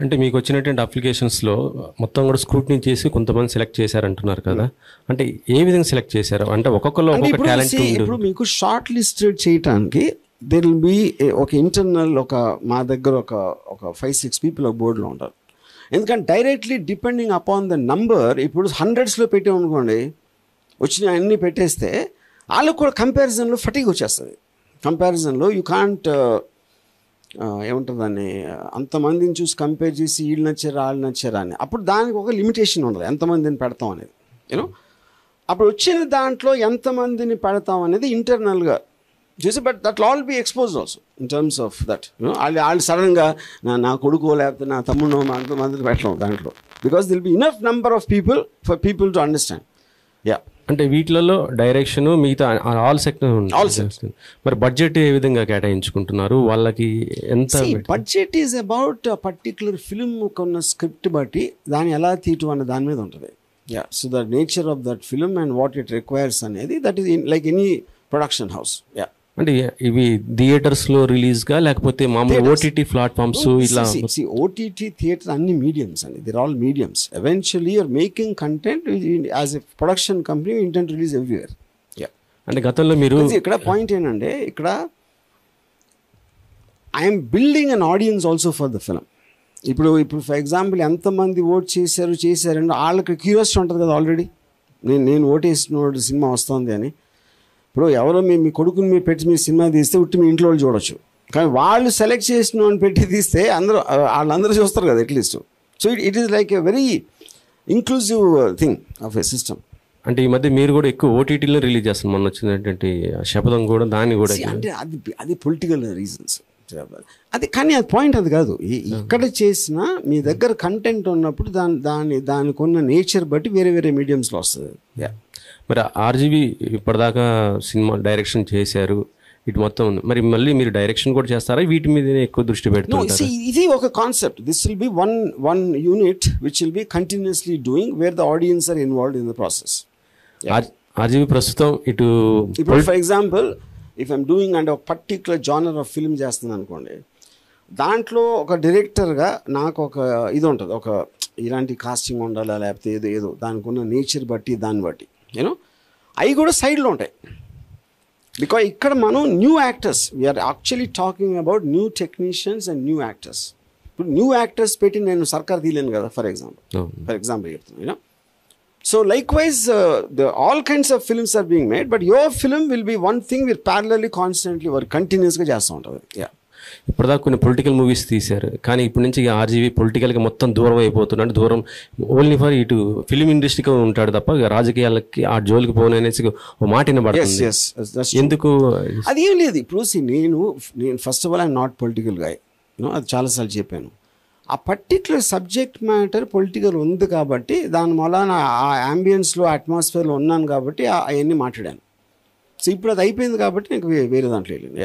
అంటే మీకు వచ్చినటువంటి అప్లికేషన్స్లో మొత్తం కూడా స్క్రూటినీ చేసి కొంతమంది సెలెక్ట్ చేశారంటున్నారు కదా, అంటే ఏ విధంగా సెలెక్ట్ చేశారు? అంటే ఒక్కొక్కరు ఒక్కొక్క టాలెంట్. ఇప్పుడు మీకు షార్ట్ లిస్టెడ్ చేయడానికి దేర్ విల్ బి ఒక ఇంటర్నల్ మా దగ్గర ఒక 5-6 పీపుల్ ఒక బోర్డులో ఉంటారు. ఎందుకంటే directly depending upon the number, ఇప్పుడు 100స్లో పెట్టామనుకోండి, వచ్చిన అన్నీ పెట్టేస్తే వాళ్ళకు కూడా కంపారిజన్లో ఫటీగ్ వచ్చేస్తుంది. కంపారిజన్లో యూ కాంట్ ఏముంటుంది దాన్ని, అంతమందిని చూసి కంపేర్ చేసి వీళ్ళు నచ్చారా వాళ్ళు నచ్చారా అని. అప్పుడు దానికి ఒక లిమిటేషన్ ఉండదు ఎంతమందిని పెడతాం అనేది. యూనో అప్పుడు వచ్చిన దాంట్లో ఎంతమందిని పెడతాం అనేది ఇంటర్నల్గా చూసి, but that all be exposed also in terms of that. వాళ్ళు సడన్గా నా కొడుకో లేకపోతే నా తమ్ముడో అంతమందిని పెట్టడం దాంట్లో, because there'll be enough number of people for people to understand. అంటే వీటిలలో డైరెక్షన్ మిగతా ఆల్ సెక్టర్. మరి బడ్జెట్ ఏ విధంగా కేటాయించుకుంటున్నారు? వాళ్ళకి ఎంత budget is about particular film కొన్న స్క్రిప్ట్ బట్టి దాన్ని ఎలా తీయటం అనే దాని మీద ఉంటుంది. So the nature of that film and what it requires అనేది, that is like any production house. అంటే ఇవి థియేటర్స్లో రిలీజ్గా లేకపోతే మామూలు ఓటీటీ ప్లాట్ఫామ్స్ ఇలా? ఓటీటీ థియేటర్ అన్ని మీడియమ్స్ అండి, there all mediums. Eventually you're making content as a production company, you intent release everywhere. అంటే గతంలో మీరు ఇక్కడ పాయింట్ ఏంటంటే, ఇక్కడ I'm building an audience also for the film. ఇప్పుడు ఫర్ ఎగ్జాంపుల్ ఎంతమంది ఓట్ చేశారంటే వాళ్ళకి క్యూరియాసిటీ ఉంటుంది కదా ఆల్రెడీ, నేను ఓటేసిన సినిమా వస్తుంది అని. ఇప్పుడు ఎవరో మీ కొడుకుని మీరు పెట్టి మీ సినిమా తీస్తే ఉట్టి మీ ఇంట్లో వాళ్ళు చూడొచ్చు, కానీ వాళ్ళు సెలెక్ట్ చేసిన అని పెట్టి తీస్తే వాళ్ళందరూ చూస్తారు కదా at least. So it is like a very inclusive thing of a system. అంటే ఈ మధ్య మీరు కూడా ఎక్కువ ఓటీటీలో రిలీజ్ చేస్తారు. మొన్న వచ్చినటువంటి శపథం కూడా దాన్ని కూడా, అంటే అది పొలిటికల్ రీజన్స్ అది. కానీ అది పాయింట్ అది కాదు. ఇక్కడ చేసినా మీ దగ్గర కంటెంట్ ఉన్నప్పుడు దానికి ఉన్న నేచర్ బట్టి వేరే వేరే మీడియంస్లో వస్తుంది. మరి ఆర్జీవి ఇప్పటిదాకా సినిమా డైరెక్షన్ చేశారు, ఇటు మొత్తం ఉంది. మరి మళ్ళీ మీరు డైరెక్షన్ కూడా చేస్తారా? వీటి మీద ఎక్కువ దృష్టి పెడుతున్నారు? ఇది ఒక concept. This will be one unit which will be continuously doing where the audience are involved in the process. RGV ప్రస్తుతం ఇప్పుడు for example if I'm doing అంటే ఒక పర్టిక్యులర్ జానర్ ఆఫ్ ఫిల్మ్ చేస్తున్నాను అనుకోండి, దాంట్లో ఒక డైరెక్టర్గా నాకు ఒక ఇది ఉంటుంది, ఒక ఇలాంటి కాస్టింగ్ ఉండాలా లేకపోతే ఏదో దానికి ఉన్న నేచర్ బట్టి దాన్ని బట్టి యూనో అవి కూడా సైడ్లో ఉంటాయి. బికాజ్ ఇక్కడ మనం new actors, we are actually talking about new technicians and new actors. ఇప్పుడు న్యూ యాక్టర్స్ పెట్టి నేను సర్కార్ తీయలేను కదా ఫర్ ఎగ్జాంపుల్ చెప్తున్నాను you know. So likewise all kinds of films are being made, but your film will be one thing we're parallelly constantly or continuously చేస్తూ ఉంటుంది. ఇప్పటిదాకా కొన్ని పొలిటికల్ మూవీస్ తీశారు, కానీ ఇప్పటి నుంచి ఆర్జీవి పొలిటికల్గా మొత్తం దూరం అయిపోతున్నాడు. దూరం ఓన్లీ ఫర్ ఇటు ఫిలిం ఇండస్ట్రీగా ఉంటాడు తప్ప రాజకీయాలకి ఆ జోలికి పోననేసి ఓ మాట వినబడుతుంది. ఎందుకు అది ఏం లేదు. ఇప్పుడు నేను first of all I'm not political guy, అది చాలాసార్లు చెప్పాను. ఆ పర్టిక్యులర్ సబ్జెక్ట్ మ్యాటర్ పొలిటికల్ ఉంది కాబట్టి దాని వలన ఆ యాంబియన్స్లో అట్మాస్ఫియర్లో ఉన్నాను కాబట్టి అవన్నీ మాట్లాడాను. సో ఇప్పుడు అది అయిపోయింది కాబట్టి నాకు వేరే దాంట్లో వెళ్ళింది.